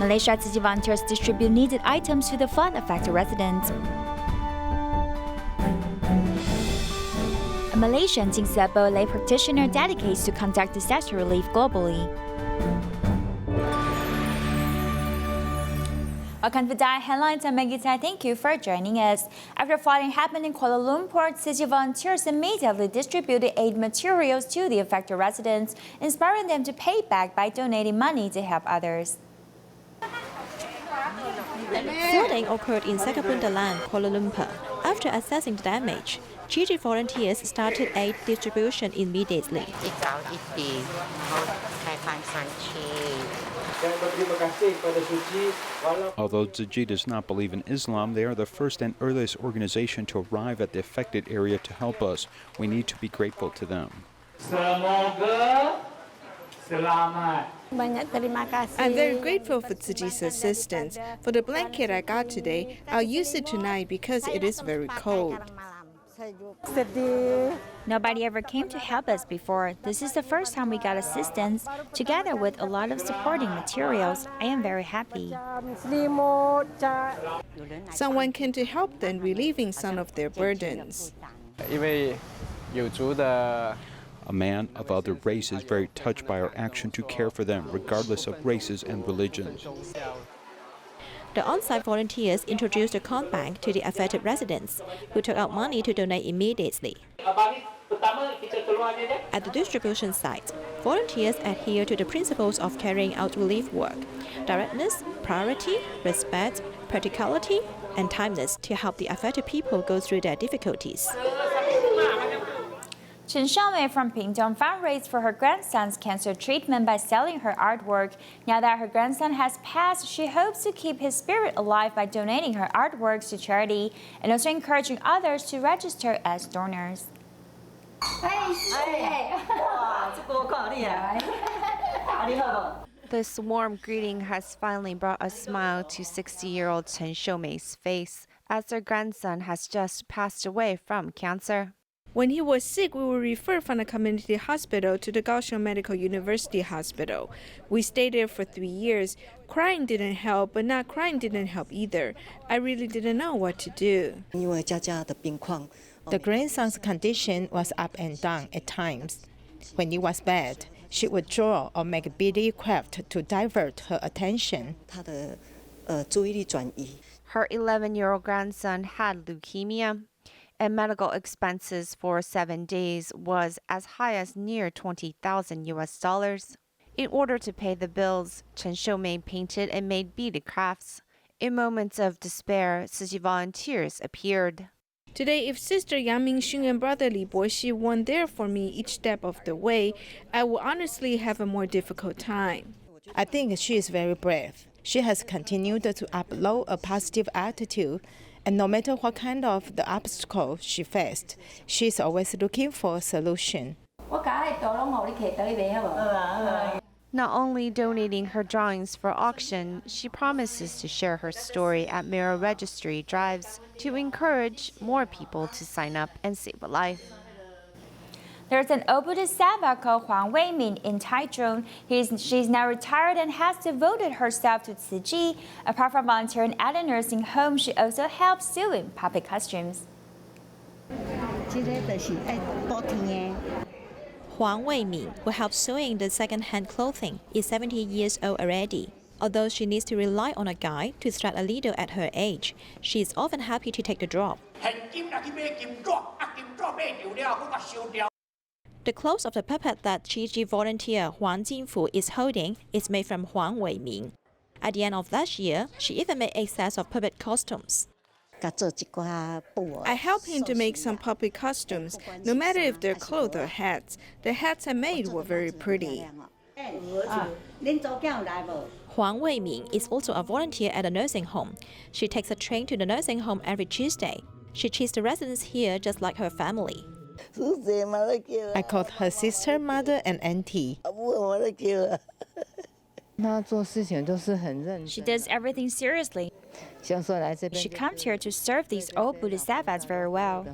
Malaysia Tzu Chi volunteers distribute needed items to the flood-affected residents. A Malaysian Jing Si Abode lay practitioner dedicates to conduct disaster relief globally. Welcome to Diet Headlines. I'm Maggie Tai. Thank you for joining us. After flooding happened in Kuala Lumpur, Tzu Chi volunteers immediately distributed aid materials to the affected residents, inspiring them to pay back by donating money to help others. Flooding occurred in Sekapun-Dalam, Kuala Lumpur. After assessing the damage, Tzu Chi volunteers started aid distribution immediately. Although Tzu Chi does not believe in Islam, they are the first and earliest organization to arrive at the affected area to help us. We need to be grateful to them. I'm very grateful for Tzu Chi's assistance. For the blanket I got today, I'll use it tonight because it is very cold. Nobody ever came to help us before. This is the first time we got assistance, together with a lot of supporting materials. I am very happy. Someone came to help them, relieving some of their burdens. A man of other races very touched by our action to care for them, regardless of races and religions. The on-site volunteers introduced a coin bank to the affected residents, who took out money to donate immediately. At the distribution site, volunteers adhere to the principles of carrying out relief work: directness, priority, respect, practicality, and timeless to help the affected people go through their difficulties. Chen Xiaomei from Pingtung fundraised for her grandson's cancer treatment by selling her artwork. Now that her grandson has passed, she hopes to keep his spirit alive by donating her artworks to charity and also encouraging others to register as donors. This warm greeting has finally brought a smile to 60-year-old Chen Xiaomei's face, as her grandson has just passed away from cancer. When he was sick, we were referred from the community hospital to the Kaohsiung Medical University Hospital. We stayed there for 3 years. Crying didn't help, but not crying didn't help either. I really didn't know what to do. The grandson's condition was up and down at times. When it was bad, she would draw or make beady craft to divert her attention. Her 11-year-old grandson had leukemia, and medical expenses for 7 days was as high as near $20,000. In order to pay the bills, Chen Xiaomei painted and made beaded crafts. In moments of despair, Tzu Chi volunteers appeared. Today, if Sister Yang Mingxun and Brother Li Boxi weren't there for me each step of the way, I would honestly have a more difficult time. I think she is very brave. She has continued to uphold a positive attitude, and no matter what kind of the obstacle she faced, she is always looking for a solution. Not only donating her drawings for auction, she promises to share her story at mirror registry drives to encourage more people to sign up and save a life. There's an old Buddhist Sava called Huang Weimin in Taichung. She's now retired and has devoted herself to Tzu Chi. Apart from volunteering at a nursing home, she also helps sewing public costumes. Huang Weimin, who helps sewing the second-hand clothing, is 70 years old already. Although she needs to rely on a guide to thread a needle at her age, she is often happy to take the drop. The clothes of the puppet that Tzu Chi volunteer Huang Jinfu is holding is made from Huang Weimin. At the end of last year, she even made a set of puppet costumes. I helped him to make some puppet costumes, no matter if they're clothes or hats. The hats I made were very pretty. Huang Weimin is also a volunteer at a nursing home. She takes a train to the nursing home every Tuesday. She treats the residents here just like her family. I called her sister, mother, and auntie. She does everything seriously. She comes here to serve these old Buddhist Savas very well.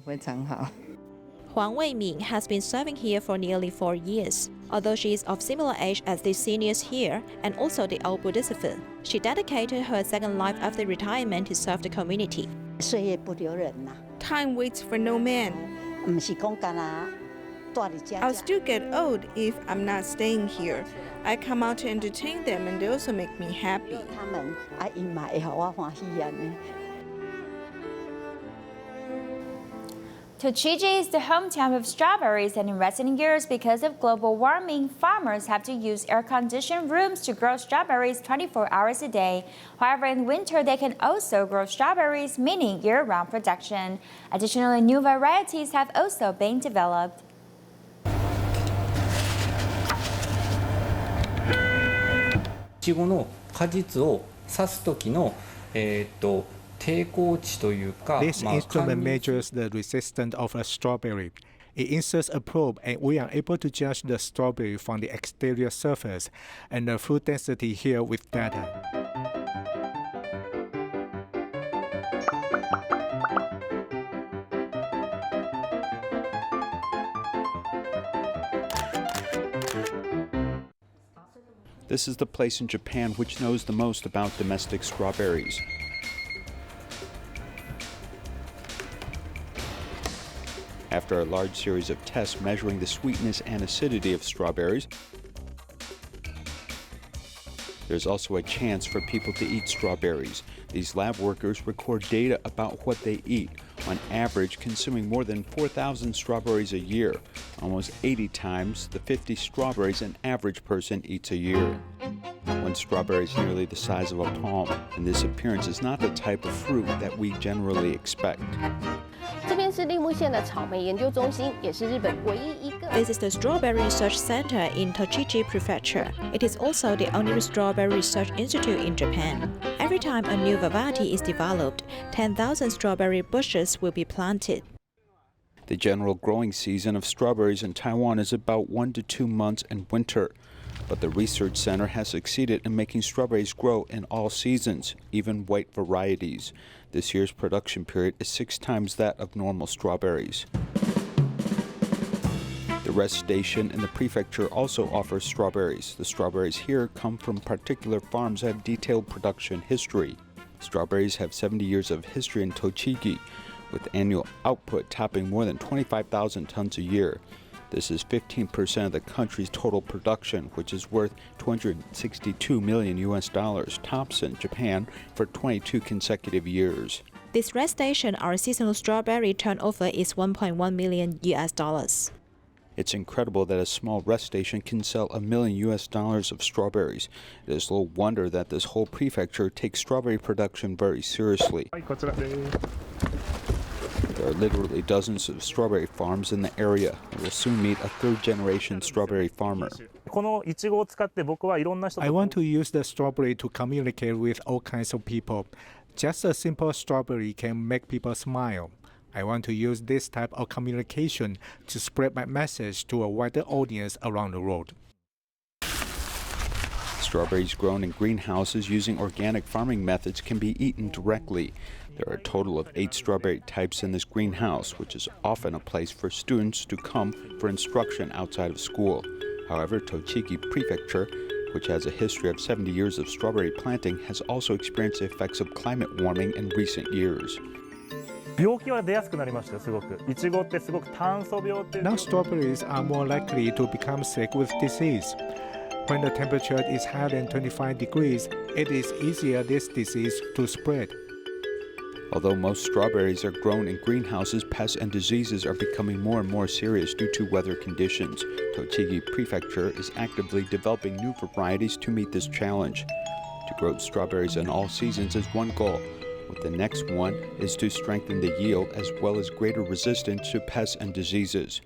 Huang Weiming has been serving here for nearly 4 years. Although she is of similar age as the seniors here and also the old Buddhism, she dedicated her second life after retirement to serve the community. Time waits for no man. I'll still get old if I'm not staying here. I come out to entertain them and they also make me happy. Tzu Chi is the hometown of strawberries, and in recent years, because of global warming, farmers have to use air-conditioned rooms to grow strawberries 24 hours a day. However, in winter, they can also grow strawberries, meaning year-round production. Additionally, new varieties have also been developed. いちごの果実を刺す時の抵抗値というか、 This instrument measures the resistance of a strawberry. It inserts a probe, and we are able to judge the strawberry from the exterior surface and the fruit density here with data. This is the place in Japan which knows the most about domestic strawberries. After a large series of tests measuring the sweetness and acidity of strawberries, there's also a chance for people to eat strawberries. These lab workers record data about what they eat, on average consuming more than 4,000 strawberries a year, almost 80 times the 50 strawberries an average person eats a year. One strawberry is nearly the size of a palm, and this appearance is not the type of fruit that we generally expect. This is the Strawberry Research Center in Tzu Chi Prefecture. It is also the only strawberry research institute in Japan. Every time a new variety is developed, 10,000 strawberry bushes will be planted. The general growing season of strawberries in Taiwan is about 1 to 2 months in winter. But the research center has succeeded in making strawberries grow in all seasons, even white varieties. This year's production period is 6 times that of normal strawberries. The rest station in the prefecture also offers strawberries. The strawberries here come from particular farms that have detailed production history. Strawberries have 70 years of history in Tzu Chi, with annual output topping more than 25,000 tons a year. This is 15% of the country's total production, which is worth $262 million, tops in Japan for 22 consecutive years. This rest station, our seasonal strawberry turnover is $1.1 million. It's incredible that a small rest station can sell $1 million of strawberries. It is little wonder that this whole prefecture takes strawberry production very seriously. There are literally dozens of strawberry farms in the area. We will soon meet a third-generation strawberry farmer. I want to use the strawberry to communicate with all kinds of people. Just a simple strawberry can make people smile. I want to use this type of communication to spread my message to a wider audience around the world. Strawberries grown in greenhouses using organic farming methods can be eaten directly. There are a total of 8 strawberry types in this greenhouse, which is often a place for students to come for instruction outside of school. However, Tzu Chi Prefecture, which has a history of 70 years of strawberry planting, has also experienced the effects of climate warming in recent years. Now strawberries are more likely to become sick with disease. When the temperature is higher than 25 degrees, it is easier this disease to spread. Although most strawberries are grown in greenhouses, pests and diseases are becoming more and more serious due to weather conditions. Tzu Chi Prefecture is actively developing new varieties to meet this challenge. To grow strawberries in all seasons is one goal, with the next one is to strengthen the yield as well as greater resistance to pests and diseases.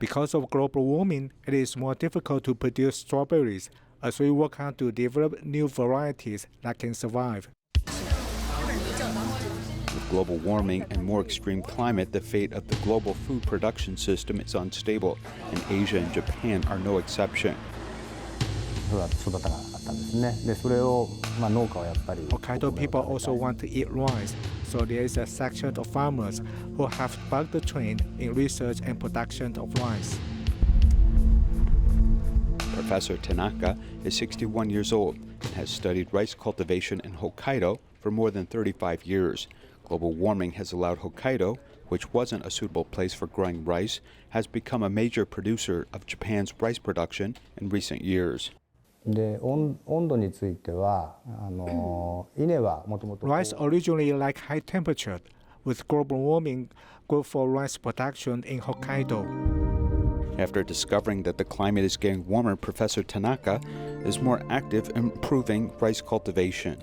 Because of global warming, it is more difficult to produce strawberries as we work hard to develop new varieties that can survive. With global warming and more extreme climate, the fate of the global food production system is unstable, and Asia and Japan are no exception. Hokkaido people also want to eat rice, so there is a section of farmers who have bucked the trend in research and production of rice. Professor Tanaka is 61 years old and has studied rice cultivation in Hokkaido for more than 35 years. Global warming has allowed Hokkaido, which wasn't a suitable place for growing rice, has become a major producer of Japan's rice production in recent years. Rice originally like high temperature. With global warming, good for rice production in Hokkaido. After discovering that the climate is getting warmer, Professor Tanaka is more active in improving rice cultivation.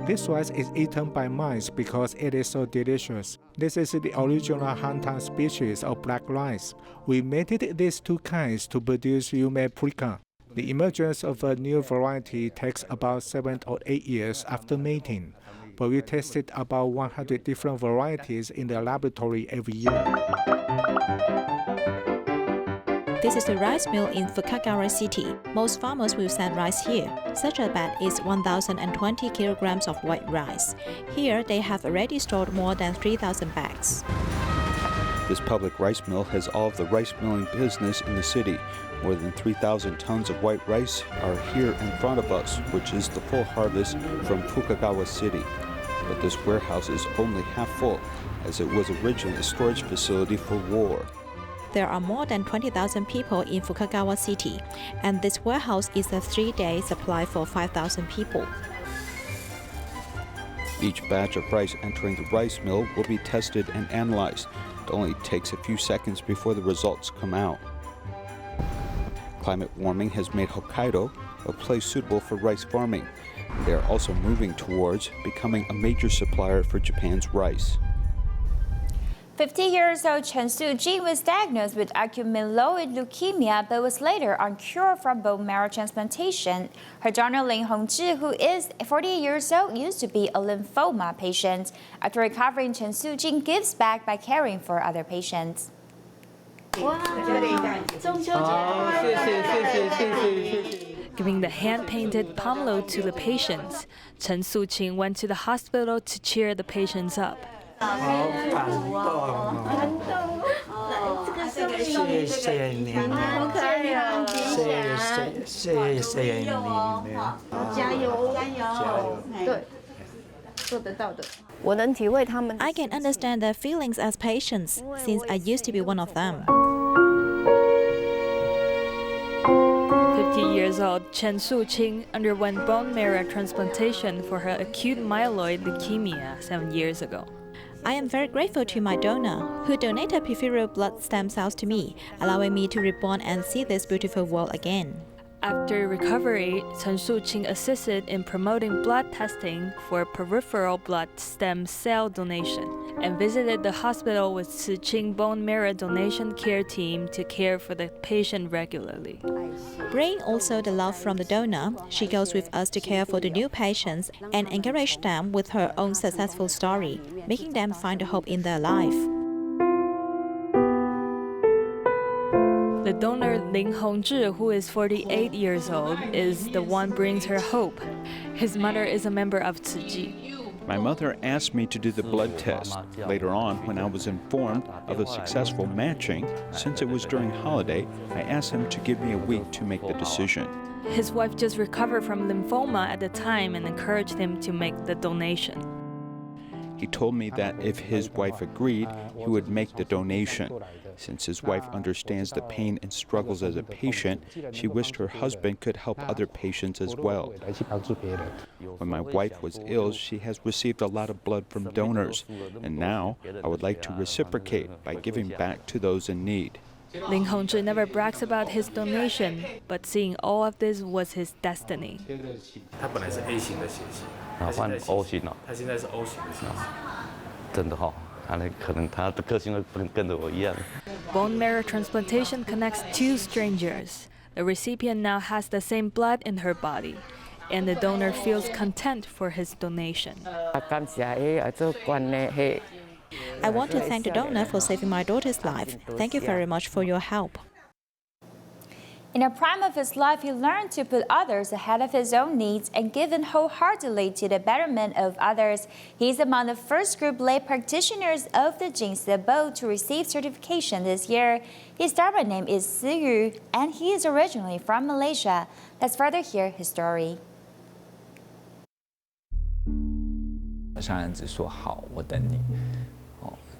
This rice is eaten by mice because it is so delicious. This is the original Hantan species of black rice. We mated these two kinds to produce Yume Prica. The emergence of a new variety takes about 7 or 8 years after mating, but we tested about 100 different varieties in the laboratory every year. This is the rice mill in Fukagawa City. Most farmers will send rice here. Such a bag is 1,020 kilograms of white rice. Here, they have already stored more than 3,000 bags. This public rice mill has all of the rice milling business in the city. More than 3,000 tons of white rice are here in front of us, which is the full harvest from Fukagawa City. But this warehouse is only half full, as it was originally a storage facility for war. There are more than 20,000 people in Fukagawa City, and this warehouse is a 3-day supply for 5,000 people. Each batch of rice entering the rice mill will be tested and analyzed. It only takes a few seconds before the results come out. Climate warming has made Hokkaido a place suitable for rice farming. They are also moving towards becoming a major supplier for Japan's rice. 50 years old Tzu Chi was diagnosed with acute myeloid leukemia but was later on cure from bone marrow transplantation. Her donor Ling Hongzhi, who is 48 years old, used to be a lymphoma patient. After recovering, Tzu Chi gives back by caring for other patients. Giving the hand-painted pomelo to the patients, Tzu Chi went to the hospital to cheer the patients up. I can understand their feelings as patients, since I used to be one of them. 50 years old Tzu Chi underwent bone marrow transplantation for her acute myeloid leukemia 7 years ago. I am very grateful to my donor, who donated peripheral blood stem cells to me, allowing me to reborn and see this beautiful world again. After recovery, Tzu Chi assisted in promoting blood testing for peripheral blood stem cell donation and visited the hospital with Tzu Chi bone marrow donation care team to care for the patient regularly. Bringing also the love from the donor, she goes with us to care for the new patients and encourage them with her own successful story, making them find hope in their life. The donor Ling Hongzhi, who is 48 years old, is the one brings her hope. His mother is a member of Tzu Chi. My mother asked me to do the blood test. Later on, when I was informed of the successful matching, since it was during holiday, I asked him to give me a week to make the decision. His wife just recovered from lymphoma at the time and encouraged him to make the donation. He told me that if his wife agreed, he would make the donation. Since his wife understands the pain and struggles as a patient, she wished her husband could help other patients as well. When my wife was ill, she has received a lot of blood from donors, and now I would like to reciprocate by giving back to those in need. Ling Hongzhi never brags about his donation, but seeing all of this was his destiny. 他本来是 A 型的血型，他换 O 型了，他现在是 O 型的血型。真的哈，可能他的个性会不能跟着我一样。Bone marrow transplantation connects two strangers. The recipient now has the same blood in her body, and the donor feels content for his donation. I want to thank the donor for saving my daughter's life. Thank you very much for your help. In the prime of his life, he learned to put others ahead of his own needs and given wholeheartedly to the betterment of others. He is among the first group lay practitioners of the Jing Si Abode to receive certification this year. His Taiwan name is Tzu Chi, and he is originally from Malaysia. Let's further hear his story. 上人只说好，我等你。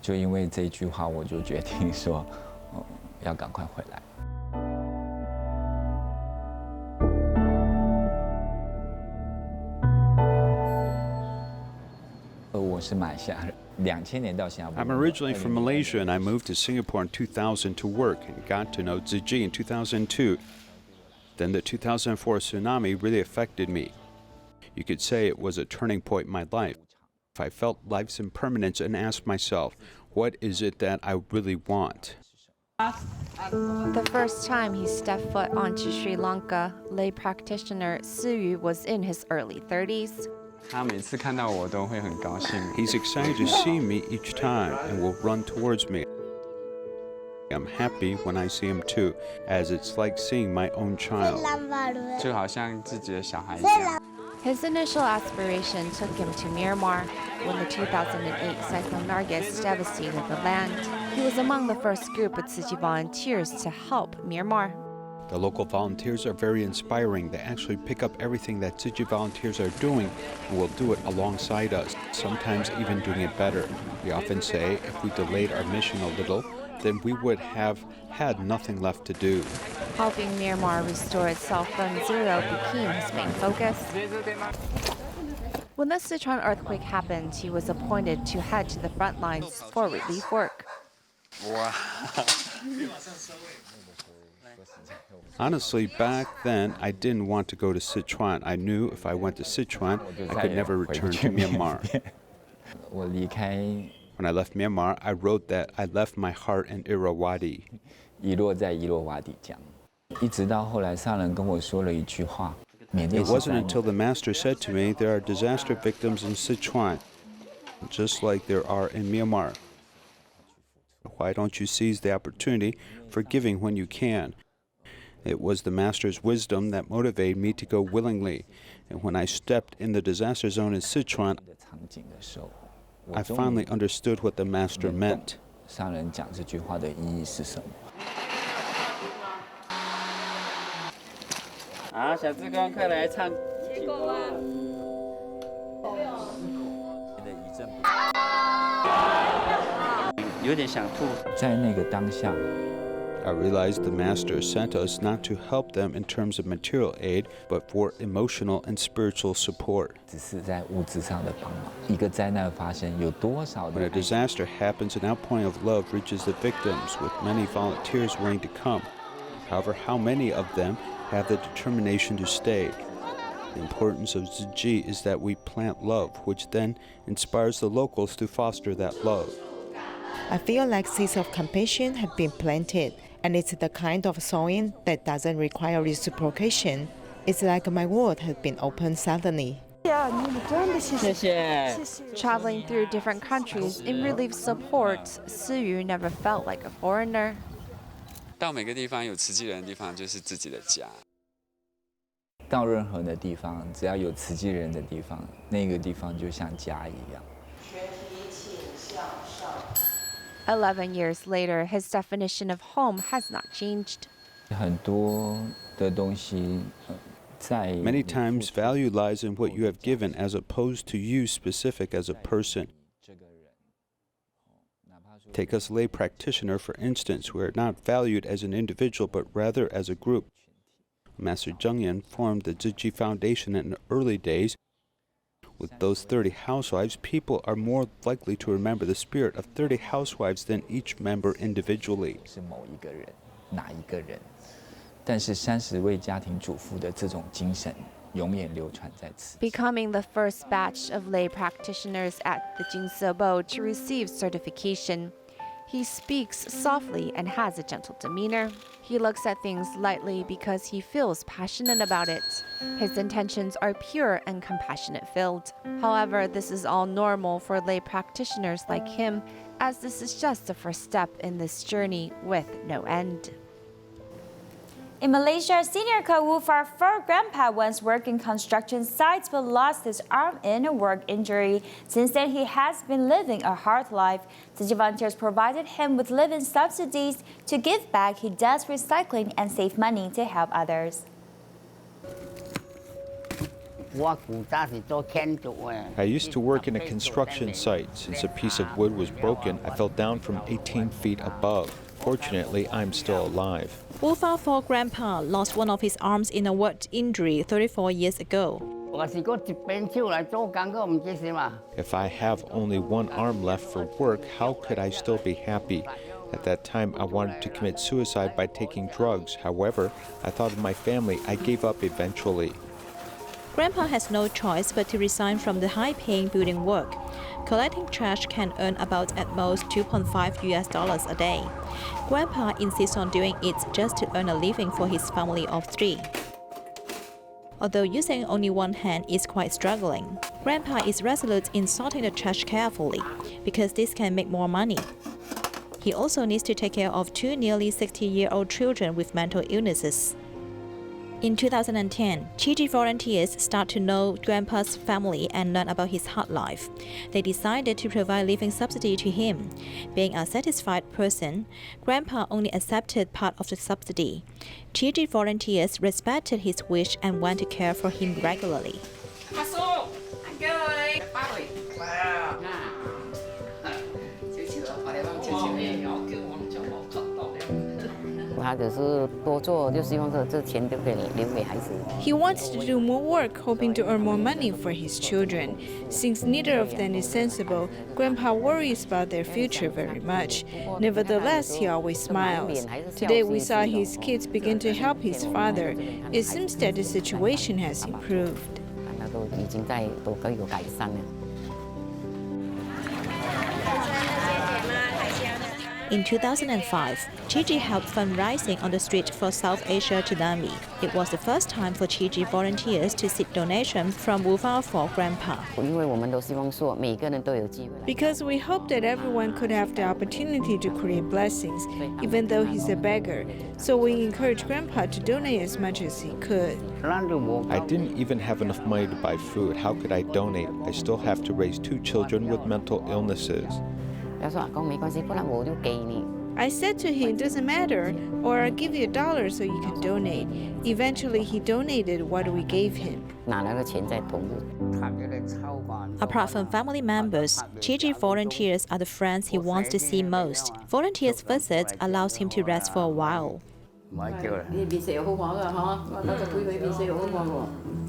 就因为这一句话，我就决定说，要赶快回来。 I'm originally from Malaysia and I moved to Singapore in 2000 to work and got to know Tzu Chi in 2002. Then the 2004 tsunami really affected me. You could say it was a turning point in my life. I felt life's impermanence and asked myself, what is it that I really want? The first time he stepped foot onto Sri Lanka, lay practitioner Tzu Chi was in his early 30s. He's excited to see me each time and will run towards me. I'm happy when I see him too, as it's like seeing my own child. His initial aspiration took him to Myanmar. When the 2008 Cyclone Nargis devastated the land, he was among the first group of Tzu Chi volunteers to help Myanmar. The local volunteers are very inspiring. They actually pick up everything that Tzu Chi volunteers are doing and will do it alongside us, sometimes even doing it better. We often say if we delayed our mission a little, then we would have had nothing left to do. Helping Myanmar restore itself from zero became his main focus. When the Sichuan earthquake happened, he was appointed to head to the front lines for relief work. Honestly, back then, I didn't want to go to Sichuan. I knew if I went to Sichuan, I could never return to Myanmar. When I left Myanmar, I wrote that I left my heart in Irrawaddy. It wasn't until the master said to me, there are disaster victims in Sichuan, just like there are in Myanmar. Why don't you seize the opportunity for giving when you can? It was the master's wisdom that motivated me to go willingly. And when I stepped in the disaster zone in Sichuan, I finally understood what the master meant. I realized the Master sent us not to help them in terms of material aid, but for emotional and spiritual support. When a disaster happens, an outpouring of love reaches the victims, with many volunteers willing to come. However, how many of them have the determination to stay? The importance of Tzu Chi is that we plant love, which then inspires the locals to foster that love. I feel like seeds of compassion have been planted, and it's the kind of sowing that doesn't require reciprocation. It's like my world has been opened suddenly. Traveling through different countries in relief support, Tzu Chi never felt like a foreigner. 到每个地方有慈济人的地方，就是自己的家。到任何的地方，只要有慈济人的地方，那个地方就像家一样。 11 years later, his definition of home has not changed. Many times, value lies in what you have given as opposed to you specific as a person. Take us lay practitioner, for instance. We are not valued as an individual, but rather as a group. Master Zhengyan formed the Tzu Chi Foundation in the early days. With those 30 housewives, people are more likely to remember the spirit of 30 housewives than each member individually. Becoming the first batch of lay practitioners at the Jing Si Abode to receive certification, he speaks softly and has a gentle demeanor. He looks at things lightly because he feels passionate about it. His intentions are pure and compassionate-filled. However, this is all normal for lay practitioners like him, as this is just the first step in this journey with no end. In Malaysia, senior Wu Far grandpa once worked in construction sites but lost his arm in a work injury. Since then, he has been living a hard life. Tzu Chi volunteers provided him with living subsidies. To give back, he does recycling and save money to help others. I used to work in a construction site. Since a piece of wood was broken, I fell down from 18 feet above. Fortunately, I'm still alive. Wu Far grandpa lost one of his arms in a work injury 34 years ago. If I have only one arm left for work, how could I still be happy? At that time, I wanted to commit suicide by taking drugs. However, I thought of my family. I gave up eventually. Grandpa has no choice but to resign from the high-paying building work. Collecting trash can earn about at most $2.5 a day. Grandpa insists on doing it just to earn a living for his family of 3. Although using only one hand is quite struggling, Grandpa is resolute in sorting the trash carefully, because this can make more money. He also needs to take care of 2 nearly 60-year-old children with mental illnesses. In 2010, Tzu Chi volunteers start to know Grandpa's family and learn about his hard life. They decided to provide living subsidy to him. Being a satisfied person, Grandpa only accepted part of the subsidy. Tzu Chi volunteers respected his wish and went to care for him regularly. He wants to do more work, hoping to earn more money for his children. Since neither of them is sensible, Grandpa worries about their future very much. Nevertheless, he always smiles. Today we saw his kids begin to help his father. It seems that the situation has improved. In 2005, Tzu Chi helped fundraising on the street for South Asia tsunami. It was the first time for Tzu Chi volunteers to seek donations from Wu Far grandpa. Because we hope that everyone could have the opportunity to create blessings, even though he's a beggar. So we encourage Grandpa to donate as much as he could. I didn't even have enough money to buy food. How could I donate? I still have to raise 2 children with mental illnesses. I said to him, it doesn't matter, or I'll give you $1 so you can donate. Eventually, he donated what we gave him. Apart from family members, Tzu Chi volunteers are the friends he wants to see most. Volunteers' visit allows him to rest for a while.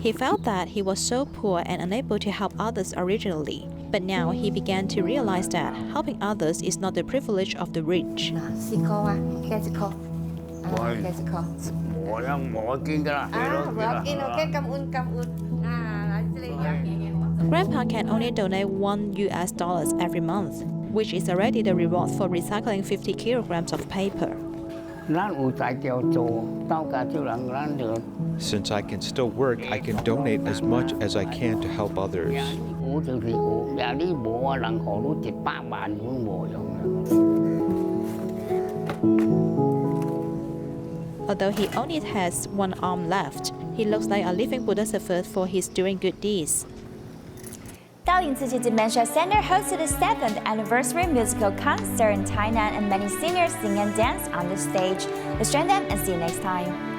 He felt that he was so poor and unable to help others originally, but now he began to realize that helping others is not the privilege of the rich. Grandpa can only donate $1 every month, which is already the reward for recycling 50 kilograms of paper. Since I can still work, I can donate as much as I can to help others. Although he only has one arm left, he looks like a living Bodhisattva for his doing good deeds. Hualien Tzu Chi Dementia Center hosted the 7th anniversary musical concert in Tainan, and many singers sing and dance on the stage. Let's join them and see you next time.